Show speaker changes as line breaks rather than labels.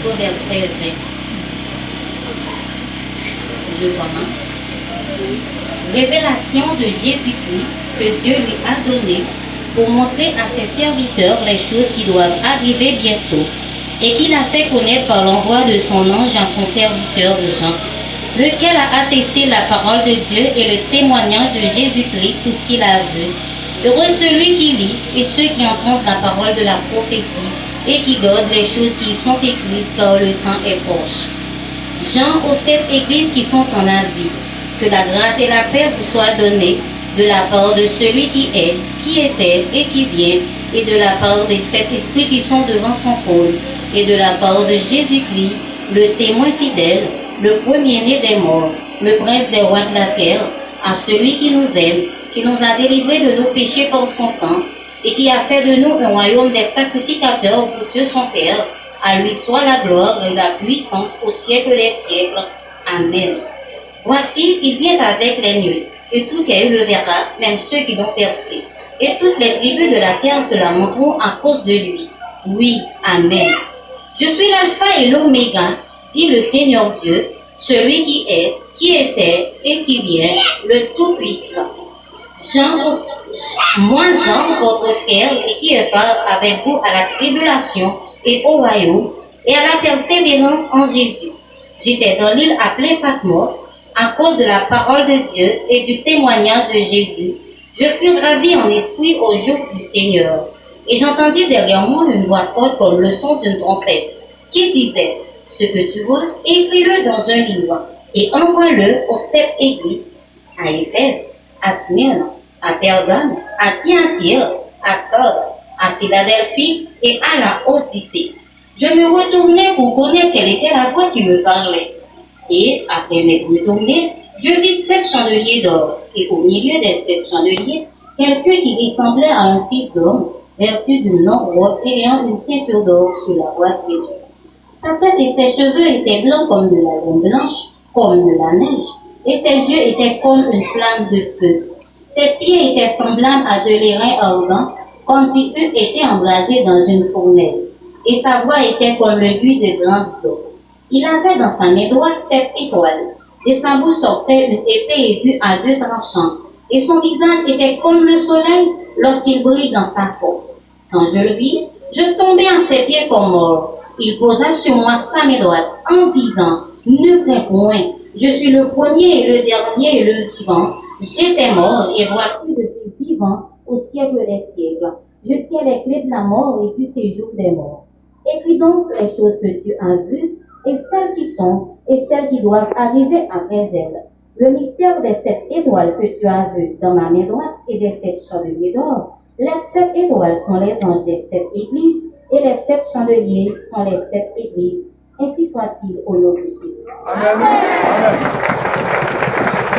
jusqu'au verset 20. Je commence. Révélation de Jésus-Christ que Dieu lui a donnée pour montrer à ses serviteurs les choses qui doivent arriver bientôt et qu'il a fait connaître par l'envoi de son ange à son serviteur Jean, lequel a attesté la parole de Dieu et le témoignage de Jésus-Christ, tout ce qu'il a vu. Heureux celui qui lit et ceux qui entendent la parole de la prophétie et qui gardent les choses qui y sont écrites, car le temps est proche. Jean aux 7 églises qui sont en Asie, que la grâce et la paix vous soient données de la part de celui qui est, qui était et qui vient, et de la part des 7 esprits qui sont devant son trône, et de la part de Jésus-Christ, le témoin fidèle, le premier-né des morts, le prince des rois de la terre, à celui qui nous aime, qui nous a délivrés de nos péchés par son sang, et qui a fait de nous un royaume des sacrificateurs pour Dieu son Père. À lui soit la gloire et la puissance au siècle des siècles. Amen. Voici, il vient avec les nuées, et tout œil le verra, même ceux qui l'ont percé. Et toutes les tribus de la terre se lamenteront à cause de lui. Oui, Amen. Je suis l'alpha et l'oméga, dit le Seigneur Dieu, celui qui est, qui était et qui vient, le Tout-Puissant. Moi Jean, votre frère, et qui est part avec vous à la tribulation et au royaume, et à la persévérance en Jésus. J'étais dans l'île appelée Patmos, à cause de la parole de Dieu et du témoignage de Jésus. Je fus ravi en esprit au jour du Seigneur. Et j'entendis derrière moi une voix forte comme le son d'une trompette, qui disait, « Ce que tu vois, écris-le dans un livre, et envoie-le aux 7 églises, à Éphèse, à Smyrne, à Pergame, à Thyatire, à Sardes, à Philadelphie et à la Odyssée. » Je me retournai pour connaître quelle était la voix qui me parlait. Et, après m'être retourné, je vis 7 chandeliers d'or, et au milieu des 7 chandeliers, quelqu'un qui ressemblait à un fils d'homme, vêtu d'une longue robe et ayant une ceinture d'or sur la poitrine. Sa tête et ses cheveux étaient blancs comme de la laine blanche, comme de la neige, et ses yeux étaient comme une flamme de feu. Ses pieds étaient semblables à de l'airain ardent, comme s'il eût été embrasé dans une fournaise, et sa voix était comme le bruit de grandes eaux. Il avait dans sa main droite 7 étoiles. De sa bouche sortait une épée aiguë à 2 tranchants, et son visage était comme le soleil lorsqu'il brille dans sa force. Quand je le vis, je tombai à ses pieds comme mort. Il posa sur moi sa main droite en disant, « Ne crains point, je suis le premier et le dernier et le vivant. J'étais mort et voici je suis vivant au siècle des siècles. Je tiens les clés de la mort et du séjour des morts. Écris donc les choses que tu as vues, et celles qui sont, et celles qui doivent arriver après elles. Le mystère des 7 étoiles que tu as vues dans ma main droite et des 7 chandeliers d'or. Les 7 étoiles sont les anges des 7 églises, et les 7 chandeliers sont les 7 églises. Ainsi soit-il au nom de Jésus.
Amen. Amen.